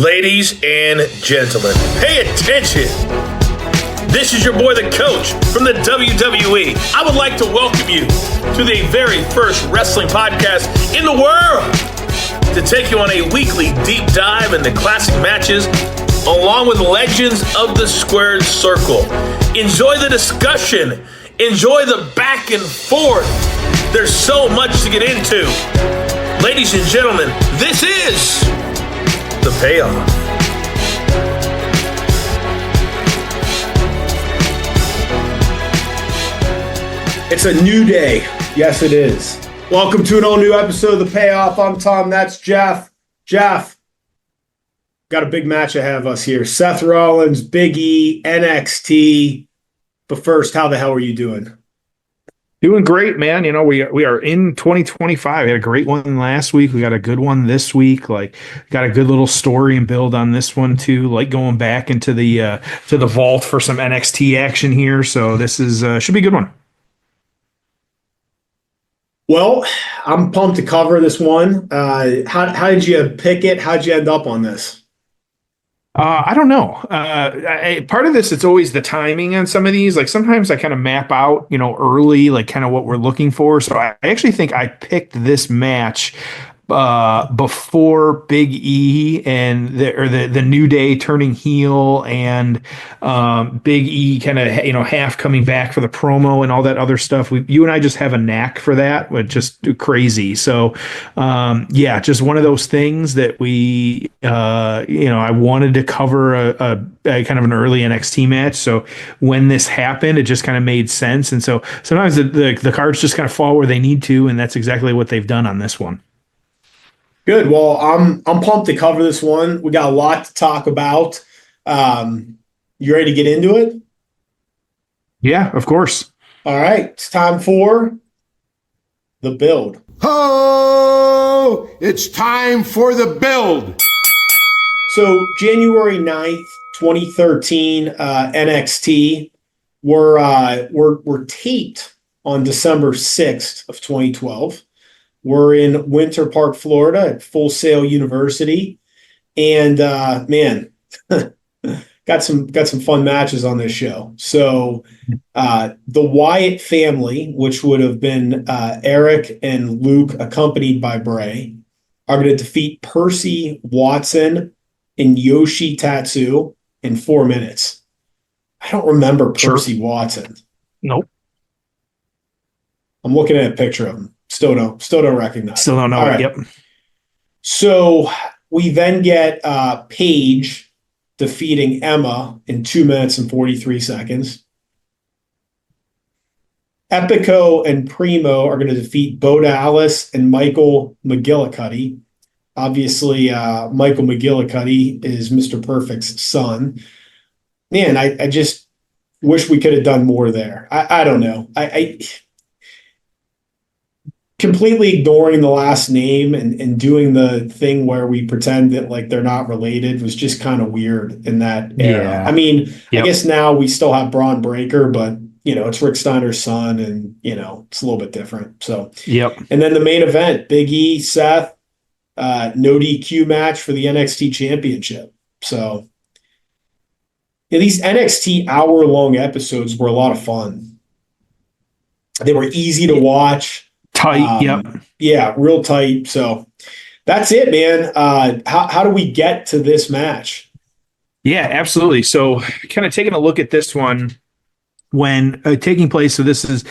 Ladies and gentlemen, pay attention. This is your boy, the coach from the WWE. I would like to welcome you to the very first wrestling podcast in the world to take you on a weekly deep dive into classic matches along with legends of the squared circle. Enjoy the discussion. Enjoy the back and forth. There's so much to get into. Ladies and gentlemen, this is The Payoff. It's a new day. Yes, it is. Welcome to an all-new episode of The Payoff. I'm Tom. That's Jeff. Jeff, got a big match ahead of us here. Seth Rollins, Big E, NXT. But first, how the hell are you doing? Doing great, man. You know, we are in 2025. We had a great one last week. We got a good one this week. Like, got a good little story and build on this one too. Like going back into the vault for some NXT action here. So this is should be a good one. Well, I'm pumped to cover this one. How did you pick it? How'd you end up on this? I don't know. Part of this, it's always the timing on some of these. Like sometimes I kind of map out, early, like kind of what we're looking for. So I actually think I picked this match before Big E and the New Day turning heel and Big E kind of half coming back for the promo and all that other stuff. You and I just have a knack for that, but just crazy. So just one of those things that we I wanted to cover a kind of an early NXT match. So when this happened, it just kind of made sense. And so sometimes the cards just kind of fall where they need to, and that's exactly what they've done on this one. Good. Well, I'm pumped to cover this one. We got a lot to talk about. You ready to get into it? Yeah, of course. All right. It's time for the build. Oh, it's time for the build. So January 9th, 2013, NXT were taped on December 6th of 2012. We're in Winter Park, Florida at Full Sail University. And got some fun matches on this show. So the Wyatt family, which would have been Eric and Luke accompanied by Bray, are going to defeat Percy, Watson, and Yoshi Tatsu in 4 minutes. I don't remember Percy Watson. Nope. I'm looking at a picture of him. Still don't recognize. Still don't know. Right. Yep. So we then get Paige defeating Emma in 2 minutes and 43 seconds. Epico and Primo are going to defeat Bo Dallas and Michael McGillicuddy. Obviously, Michael McGillicuddy is Mr. Perfect's son. Man, I just wish we could have done more there. I don't know. I completely ignoring the last name and doing the thing where we pretend that like they're not related was just kind of weird in that era. Yeah. I mean, I guess now we still have Braun Breaker, but it's Rick Steiner's son and it's a little bit different. So, yep. And then the main event, Big E, Seth, no DQ match for the NXT championship. So these NXT hour-long episodes were a lot of fun. They were easy to watch. Tight, yep. Yeah, real tight. So that's it, man. How do we get to this match? Yeah, absolutely. So kind of taking a look at this one when taking place. So this is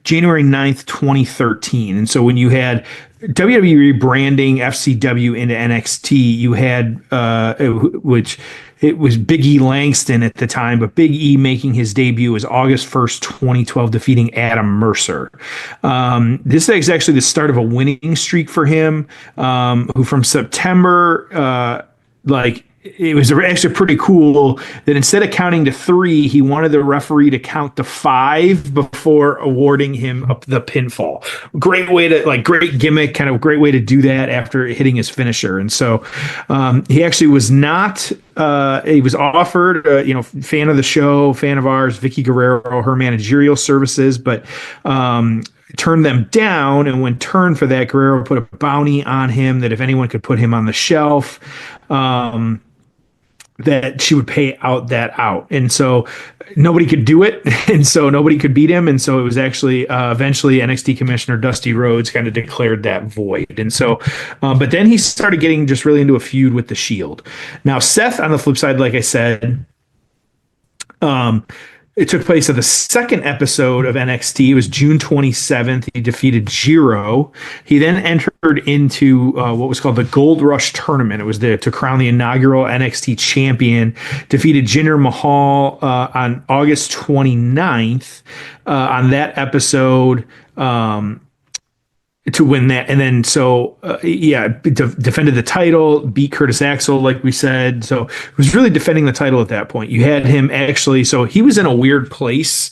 January 9th, 2013. And so when you had WWE branding FCW into NXT, you had which it was Big E Langston at the time, but Big E making his debut was August 1st, 2012, defeating Adam Mercer. This is actually the start of a winning streak for him, who from September, it was actually pretty cool that instead of counting to 3, he wanted the referee to count to 5 before awarding him the pinfall. Great way to great gimmick, kind of great way to do that after hitting his finisher. And so he actually was not, he was offered, fan of the show, fan of ours, Vicky Guerrero, her managerial services, but turned them down. And when turned for that, Guerrero put a bounty on him that if anyone could put him on the shelf, that she would pay out. And so nobody could do it. And so nobody could beat him. And so it was actually eventually NXT commissioner Dusty Rhodes kind of declared that void. And so, but then he started getting just really into a feud with the Shield. Now, Seth, on the flip side, like I said, it took place at the second episode of NXT. It was June 27th. He defeated Jiro. He then entered into what was called the Gold Rush Tournament. It was to crown the inaugural NXT champion. Defeated Jinder Mahal on August 29th. On that episode, to win that. And then, defended the title, beat Curtis Axel, like we said. So it was really defending the title at that point. You had him actually, so he was in a weird place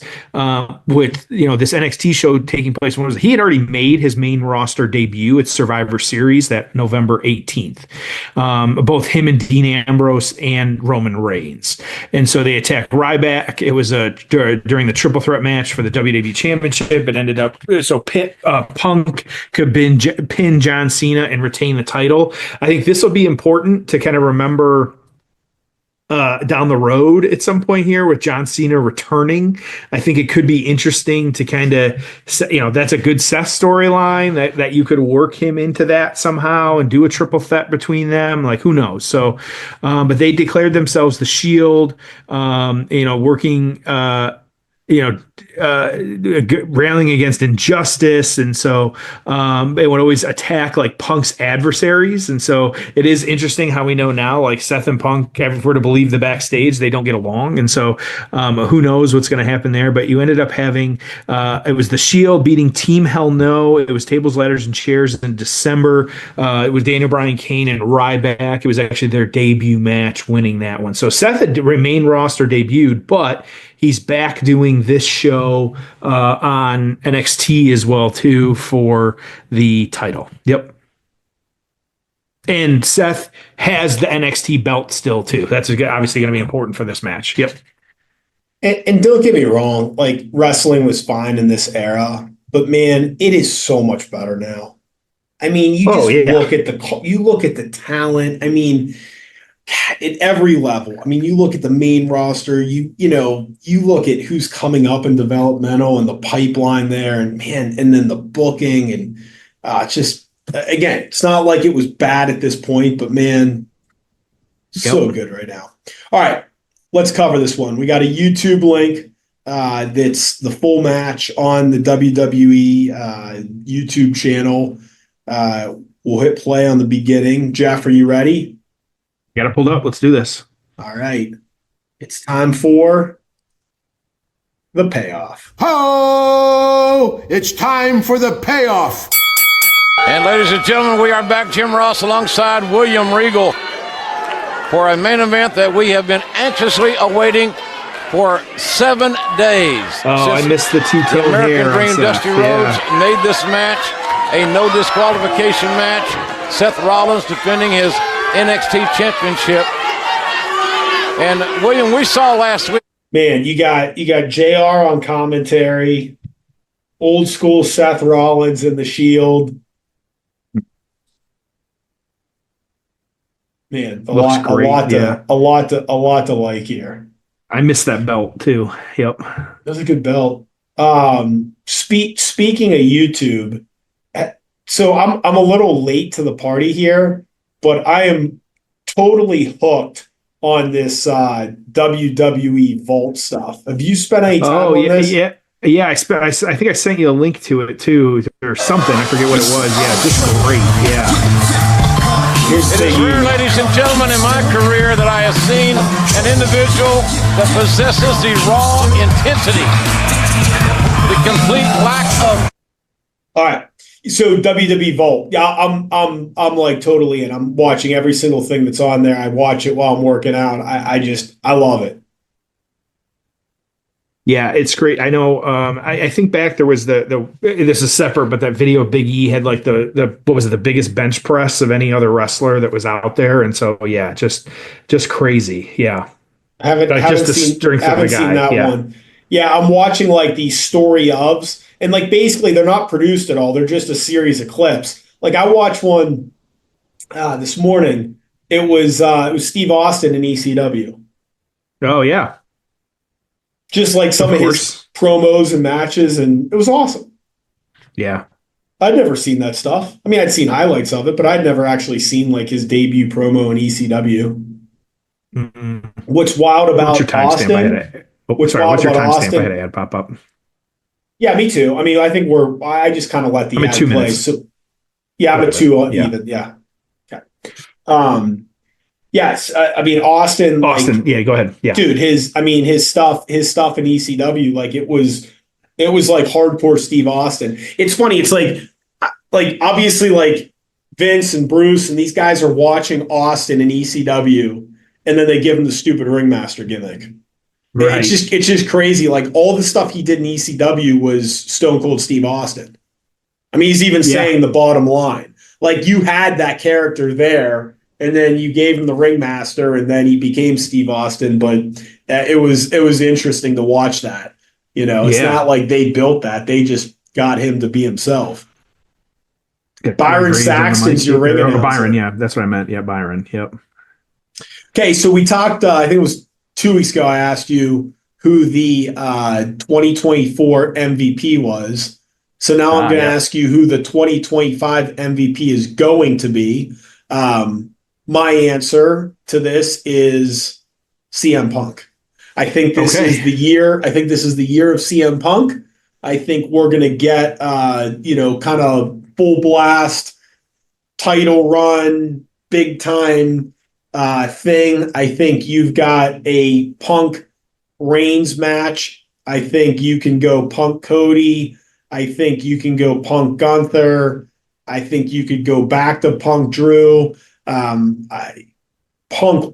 with, this NXT show taking place. He had already made his main roster debut at Survivor Series that November 18th. Both him and Dean Ambrose and Roman Reigns. And so they attacked Ryback. It was during the triple threat match for the WWE Championship. It ended up, Punk could pin John Cena and retain the title. I think this will be important to kind of remember down the road at some point here with John Cena returning. I think it could be interesting to kind of, that's a good Seth storyline that you could work him into that somehow and do a triple threat between them. Like, who knows? So, but they declared themselves the Shield, working, railing against injustice. And so they would always attack like Punk's adversaries. And so it is interesting how we know now, like Seth and Punk, if we're to believe the backstage, they don't get along. And so who knows what's going to happen there. But you ended up having, it was the Shield beating Team Hell No. It was tables, ladders, and chairs in December. It was Daniel Bryan, Kane, and Ryback. It was actually their debut match, winning that one. So Seth had main roster debuted, but he's back doing this show on NXT as well, too, for the title. Yep. And Seth has the NXT belt still, too. That's obviously going to be important for this match. Yep. And don't get me wrong, like wrestling was fine in this era, but man, it is so much better now. I mean, you just look at the talent. I mean, at every level. I mean, you look at the main roster, you look at who's coming up in developmental and the pipeline there, and man, and then the booking, and again, it's not like it was bad at this point, but man, so good right now. All right, let's cover this one. We got a YouTube link that's the full match on the WWE YouTube channel. We'll hit play on the beginning. Jeff, are you ready? Got it pulled up. Let's do this. All right. It's time for the payoff. Oh, it's time for the payoff. And ladies and gentlemen, we are back. Jim Ross alongside William Regal for a main event that we have been anxiously awaiting for 7 days. Oh, I missed the two-tone hair. American Dream Dusty Rhodes made this match a no disqualification match. Seth Rollins defending his NXT championship. And William, we saw last week. Man, you got JR on commentary, old school Seth Rollins in the Shield. Man, a lot to like here. I missed that belt too. Yep. That was a good belt. Speaking of YouTube, so I'm a little late to the party here, but I am totally hooked on this WWE Vault stuff. Have you spent any time on this? Yeah. I think I sent you a link to it too, or something. I forget what it was. Yeah, just great. Yeah. It is rare, ladies and gentlemen, in my career that I have seen an individual that possesses the raw intensity, the complete lack of. All right. So WWE Vault, yeah, I'm like totally in. I'm watching every single thing that's on there. I watch it while I'm working out. I love it. Yeah, it's great. I know. I think back there was this is separate, but that video of Big E had like the what was it, the biggest bench press of any other wrestler that was out there, and so yeah, just crazy. Yeah, I haven't seen that one. Yeah, I'm watching like these story ofs. And like basically they're not produced at all. They're just a series of clips. Like I watched one this morning It was Steve Austin in ECW. Oh yeah, Just like some of of his course. promos and matches, and it was awesome. Yeah. I'd never seen that stuff. I mean, I'd seen highlights of it, but I'd never actually seen like his debut promo in ECW. Mm-mm. What's wild What's your about timestamp? Austin? Oh, What's sorry. wild What's your about timestamp? I had Austin? an ad pop up. Yeah, me too. I mean, I think I just kind of let I'm the at ad play. 2 minutes. So yeah, I'm Go at ahead. two Yeah. even. Yeah. Okay. Um, yes. I mean, Austin, like, Austin. Yeah. Go ahead. Yeah. dude, his stuff in ECW, like it was like hardcore Steve Austin. It's funny. It's like obviously like Vince and Bruce and these guys are watching Austin in ECW, and then they give him the stupid ringmaster gimmick. It's Right. just crazy. Like all the stuff he did in ECW was Stone Cold Steve Austin. I mean, he's even Yeah. saying the bottom line. Like you had that character there, and then you gave him the ringmaster, and then he became Steve Austin. But it was interesting to watch that. It's Yeah. not like they built that; they just got him to be himself. Got Corey Byron Graves on the Saxton's mic. your ring Or Byron. announcer. Yeah. That's what I meant. Yeah. Byron. Yep. Okay, so we talked. I think it was 2 weeks ago. I asked you who the 2024 MVP was. So now I'm going to Yep. ask you who the 2025 MVP is going to be. My answer to this is CM Punk. I think this is Okay. the year. I think this is the year of CM Punk. I think we're going to get, kind of full blast title run, big time thing. I think you've got a Punk Reigns match. I think you can go Punk Cody. I think you can go Punk Gunther. I think you could go back to Punk Drew, Punk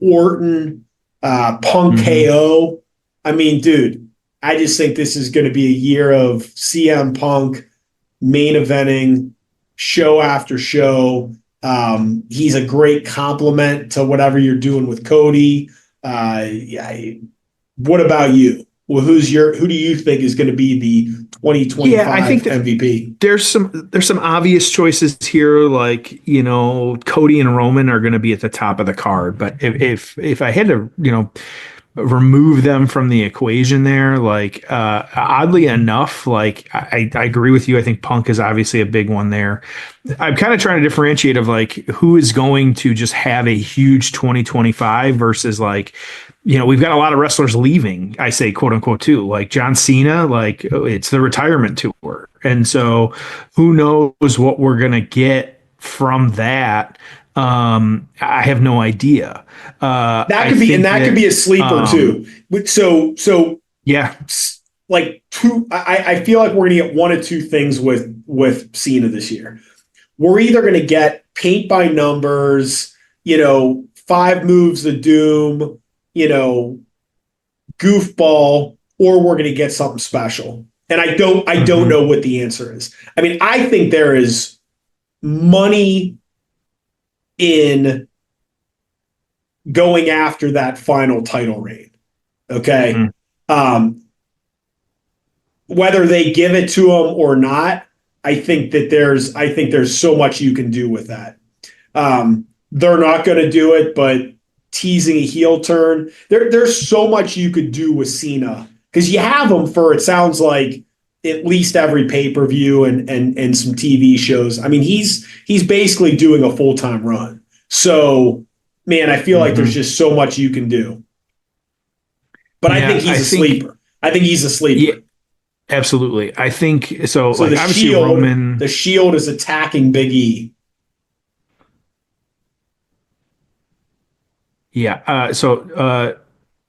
Orton, Punk Hmm. KO. I mean, dude, I just think this is going to be a year of CM Punk main eventing show after show. He's a great compliment to whatever you're doing with Cody. Yeah, what about you? Well, who do you think is going to be the Yeah. I think 2025 that MVP? there's some obvious choices here, like Cody and Roman are going to be at the top of the card, but if I had to remove them from the equation there, like oddly enough, like I agree with you. I think Punk is obviously a big one there. I'm kind of trying to differentiate of like who is going to just have a huge 2025 versus like we've got a lot of wrestlers leaving, I say quote unquote too, like John Cena, like it's the retirement tour. And so who knows what we're going to get from that. I have no idea. That I could be, and think that could be that, a sleeper too. So yeah, like two, I feel like we're going to get one of two things with Cena this year. We're either going to get paint by numbers, five moves of doom, goofball, or we're going to get something special. And I don't hmm know what the answer is. I mean, I think there is money in going after that final title reign. Okay. hmm Um, Whether they give it to him or not, I think there's so much you can do with that. They're not going to do it, but teasing a heel turn, there's so much you could do with Cena because you have him for, it sounds like, at least every pay-per-view and some TV shows. I mean, he's basically doing a full-time run. So, man, I feel like there's hmm just so much you can do. But I think Yeah, he's a sleeper. I think he's a yeah, sleeper. absolutely. I think so. So Like the obviously Shield, Roman. the Shield is attacking Big E. Yeah.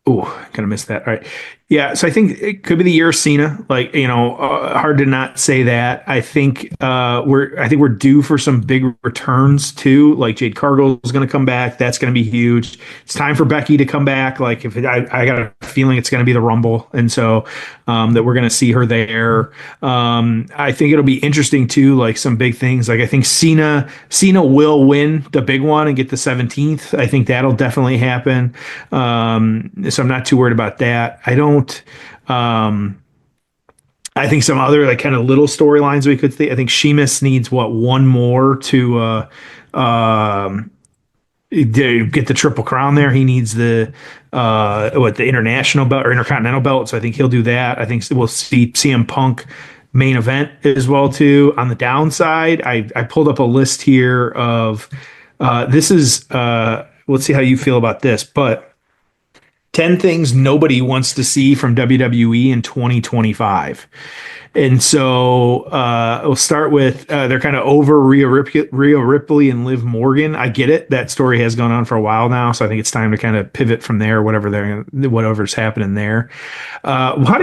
Oh, kind of missed that. All right. Yeah. So I think it could be the year of Cena. Like, hard to not say that. I think we're due for some big returns too. Like Jade Cargill is going to come back. That's going to be huge. It's time for Becky to come back. Like I got a feeling it's going to be the Rumble. And so, that we're going to see her there. I think it'll be interesting too. Like some big things. Like I think Cena will win the big one and get the 17th. I think that'll definitely happen. So I'm not too worried about that. Um, I think some other like kind of little storylines we could see. I think Sheamus needs one more to to get the Triple Crown there. He needs the international belt or intercontinental belt. So I think he'll do that. I think we'll see CM Punk main event as well too. On the downside, I pulled up a list here of this is let's see how you feel about this, but 10 things nobody wants to see from WWE in 2025. And so we'll start with they're kind of over Rhea Ripley and Liv Morgan. I get it. That story has gone on for a while now. So I think it's time to kind of pivot from there, whatever's happening there.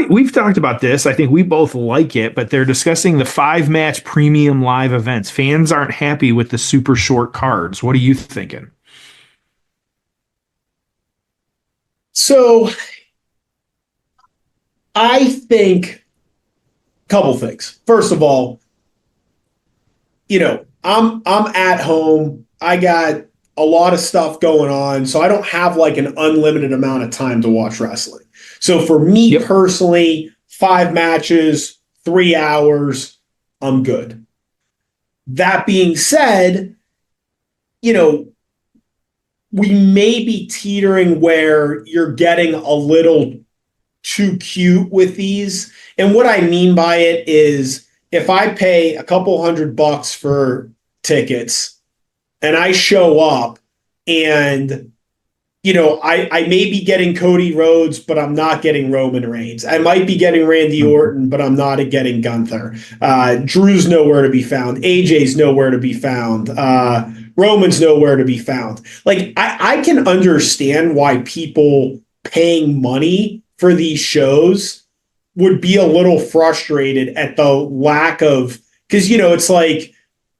We've talked about this. I think we both like it, but they're discussing the 5-match premium live events. Fans aren't happy with the super short cards. What are you thinking? So I think a couple things. First of all, I'm at home. I got a lot of stuff going on, so I don't have like an unlimited amount of time to watch wrestling. So for me personally, 5 matches, 3 hours, I'm good. That being said, we may be teetering where you're getting a little too cute with these. And what I mean by it is if I pay a couple $100 for tickets and I show up and, I may be getting Cody Rhodes, but I'm not getting Roman Reigns. I might be getting Randy Orton, but I'm not getting Gunther. Drew's nowhere to be found. AJ's nowhere to be found. Roman's nowhere to be found. Like, I can understand why people paying money for these shows would be a little frustrated at the lack of, because, it's like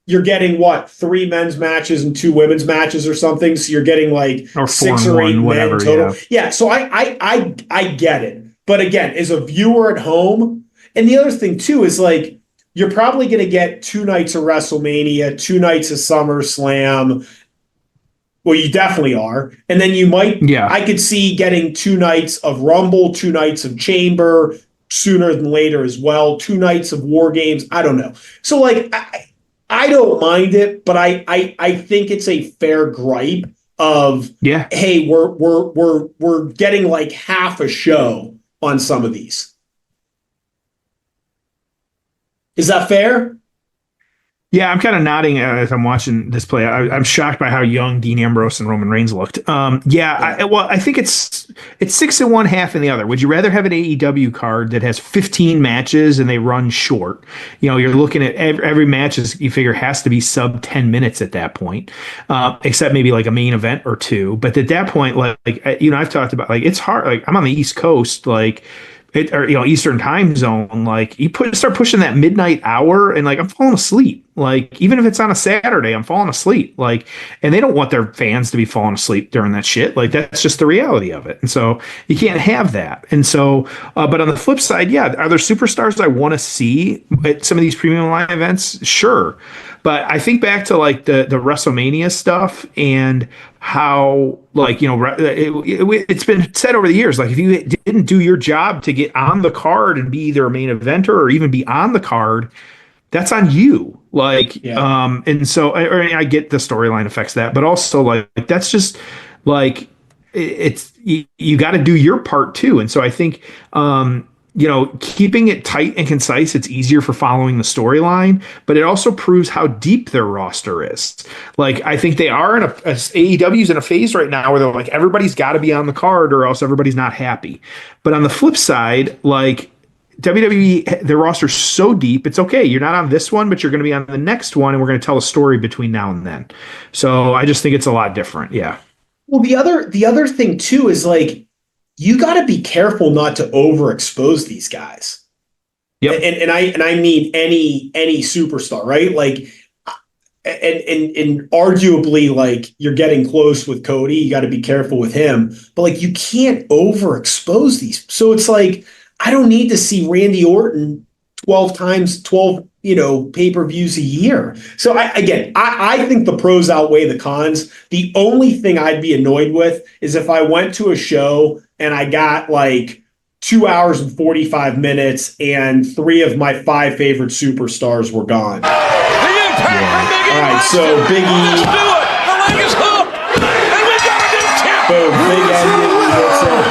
you're getting 3 men's matches and 2 women's matches or something. So you're getting like or 6 or 8 men total. Yeah. So I get it. But again, as a viewer at home, and the other thing too is like, you're probably going to get 2 nights of WrestleMania, 2 nights of SummerSlam. Well, you definitely are. And then you might, I could see getting 2 nights of Rumble, 2 nights of Chamber sooner than later as well, 2 nights of War Games. I don't know. So like, I don't mind it, but I think it's a fair gripe of, hey, we're getting like half a show on some of these. Is that fair? Yeah, I'm kind of nodding as I'm watching this play. I'm shocked by how young Dean Ambrose and Roman Reigns looked. I think it's 6 in one, half in the other. Would you rather have an AEW card that has 15 matches and they run short? You're looking at every match you figure has to be sub 10 minutes at that point, except maybe like a main event or 2. But at that point, I've talked about it's hard. Like I'm on the East Coast, Eastern time zone, like you start pushing that midnight hour and like I'm falling asleep. Like even if it's on a Saturday, I'm falling asleep. Like, and they don't want their fans to be falling asleep during that shit. Like that's just the reality of it. And so you can't have that. And so, but on the flip side, are there superstars I want to see at some of these premium live events? Sure. But I think back to like the WrestleMania stuff and how it's been said over the years, like if you didn't do your job to get on the card and be either a main eventer or even be on the card, that's on you. And so I get the storyline affects that, but also like that's just like it's you got to do your part too. And so I think keeping it tight and concise, it's easier for following the storyline, but it also proves how deep their roster is. Like, I think they are AEW's in a phase right now where they're like, everybody's got to be on the card or else everybody's not happy. But on the flip side, like WWE, their roster's so deep, it's okay. You're not on this one, but you're going to be on the next one, and we're going to tell a story between now and then. So I just think it's a lot different. Yeah. Well, the other thing too is like, you got to be careful not to overexpose these guys. Yep. And I mean any superstar, right? Like, and arguably, like you're getting close with Cody, you got to be careful with him. But like, you can't overexpose these. So it's like, I don't need to see Randy Orton 12 pay-per-views a year. So I think the pros outweigh the cons. The only thing I'd be annoyed with is if I went to a show and I got like 2 hours and 45 minutes and 3 of my 5 favorite superstars were gone. The impact from Big E. All right, so Big E. Let's do it. The leg is hooked. Boom, big ending. He hits it.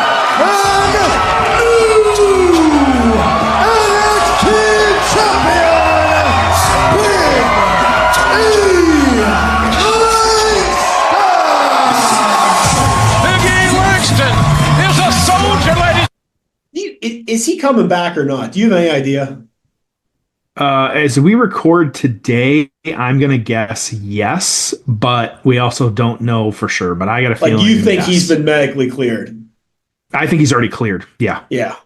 Is he coming back or not? Do you have any idea? As we record today, I'm going to guess yes, but we also don't know for sure. But I got a feeling. Like, you think yes. he's been medically cleared? I think he's already cleared. Yeah. Yeah.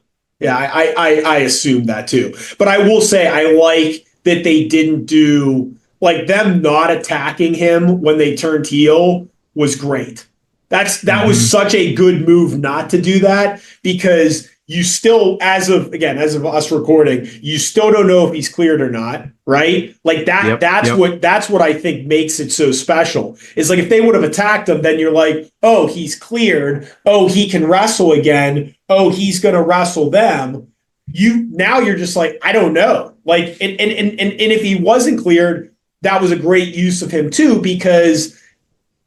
I assume that too. But I will say I like that they didn't do, like, them not attacking him when they turned heel was great. That was such a good move not to do that, because you still, as of us recording, you still don't know if he's cleared or not, right? Like that. That's what I think makes it so special. Is like, if they would have attacked him, then you're like, oh, he's cleared. Oh, he can wrestle again. Oh, he's gonna wrestle them. You're just like, I don't know. Like, and if he wasn't cleared, that was a great use of him too, because,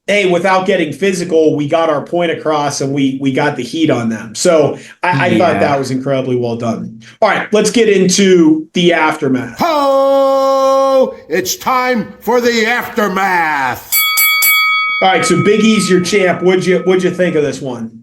hey, without getting physical, we got our point across and we got the heat on them. So I thought that was incredibly well done. All right, let's get into the aftermath. Ho! It's time for the aftermath. All right, so Big E's your champ. What'd you think of this one?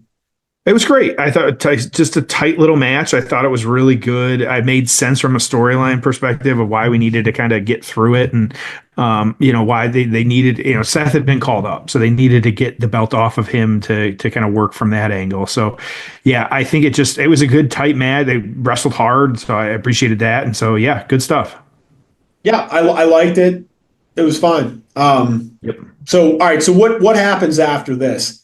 It was great. I thought just a tight little match. I thought it was really good. I made sense from a storyline perspective of why we needed to kind of get through it, and why they needed. Seth had been called up, so they needed to get the belt off of him to kind of work from that angle. So, yeah, I think it was a good tight match. They wrestled hard, so I appreciated that. And so, yeah, good stuff. Yeah, I liked it. It was fun. Yep. So, all right. So what happens after this?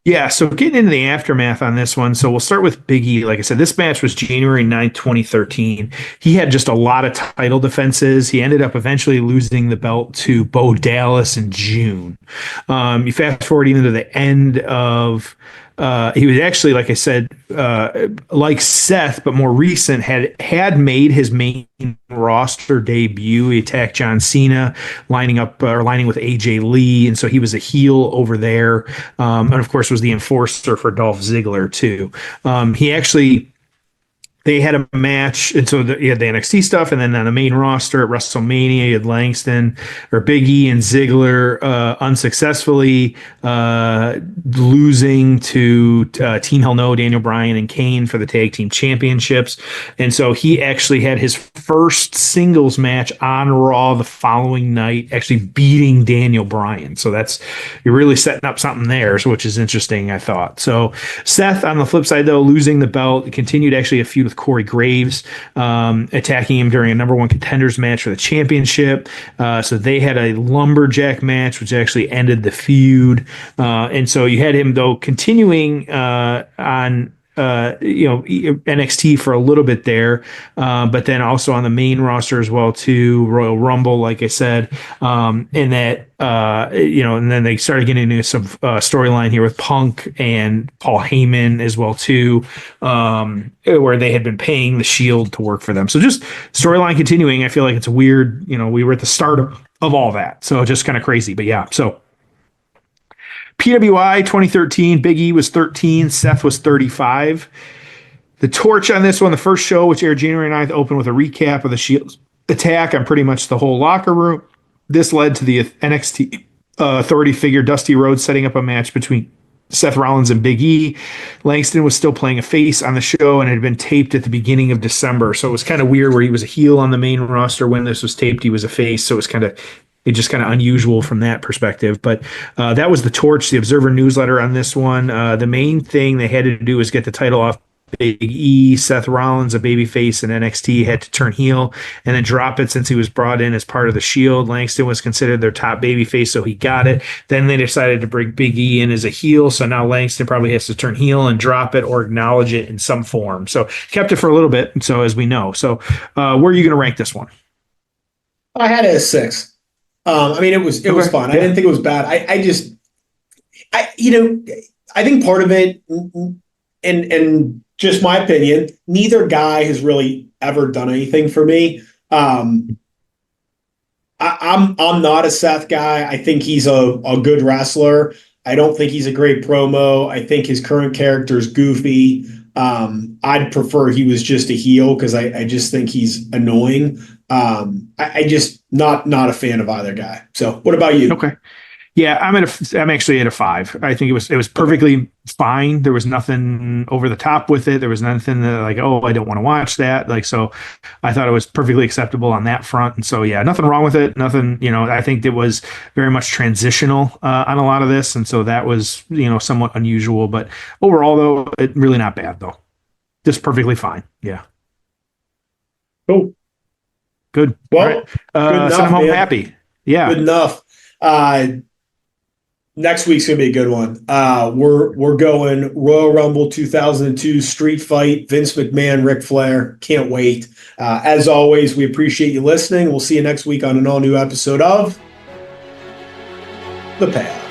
Yeah, so getting into the aftermath on this one. So we'll start with Big E. Like I said, this match was January 9th, 2013. He had just a lot of title defenses. He ended up eventually losing the belt to Bo Dallas in June. You fast forward even to the end of he was actually, like I said, like Seth, but more recent, had made his main roster debut. He attacked John Cena, lining with AJ Lee, and so he was a heel over there. And of course, was the enforcer for Dolph Ziggler too. They had a match, and so you had the NXT stuff, and then on the main roster at WrestleMania, you had Big E and Ziggler unsuccessfully losing to Team Hell No, Daniel Bryan and Kane for the tag team championships. And so he actually had his first singles match on Raw the following night, actually beating Daniel Bryan. So you're really setting up something there, which is interesting, I thought. So Seth, on the flip side, though, losing the belt, continued actually a feud with Corey Graves, attacking him during a number one contenders match for the championship. So they had a lumberjack match, which actually ended the feud. And so you had him, though, continuing on NXT for a little bit there, but then also on the main roster as well too, Royal Rumble, like I said, and then they started getting into some storyline here with Punk and Paul Heyman as well too, where they had been paying the Shield to work for them. So just storyline continuing. I feel like it's weird. We were at the start of all that, so just kind of crazy. But yeah, so PWI 2013, Big E was 13, Seth was 35. The torch on this one, the first show, which aired January 9th, opened with a recap of the Shield's attack on pretty much the whole locker room. This led to the NXT authority figure Dusty Rhodes setting up a match between Seth Rollins and Big E. Langston was still playing a face on the show and had been taped at the beginning of December. So it was kind of weird where he was a heel on the main roster. When this was taped, he was a face. So it's just kind of unusual from that perspective. But that was the torch, the Observer newsletter on this one. The main thing they had to do was get the title off Big E. Seth Rollins, a babyface in NXT, had to turn heel and then drop it since he was brought in as part of the Shield. Langston was considered their top babyface, so he got it. Then they decided to bring Big E in as a heel, so now Langston probably has to turn heel and drop it or acknowledge it in some form. So kept it for a little bit, so as we know. So where are you going to rank this one? I had it as 6. It was fun. I didn't think it was bad. I think part of it, and just my opinion, neither guy has really ever done anything for me. I'm not a Seth guy. I think he's a good wrestler. I don't think he's a great promo. I think his current character is goofy. I'd prefer he was just a heel because I just think he's annoying. I just not a fan of either guy. So what about you? Okay. Yeah, I'm actually at a 5. I think it was perfectly fine. There was nothing over the top with it. There was nothing that like, oh, I don't want to watch that. Like, so I thought it was perfectly acceptable on that front. And so, yeah, nothing wrong with it. Nothing, I think it was very much transitional on a lot of this. And so that was, somewhat unusual, but overall though, it really not bad though. Just perfectly fine. Yeah. Cool. Good. Well, all right. good enough, send him home man. happy. Yeah. Good enough. Next week's gonna be a good one. We're going Royal Rumble 2002 Street Fight, Vince McMahon, Ric Flair. Can't wait. As always, we appreciate you listening. We'll see you next week on an all new episode of The Payoff.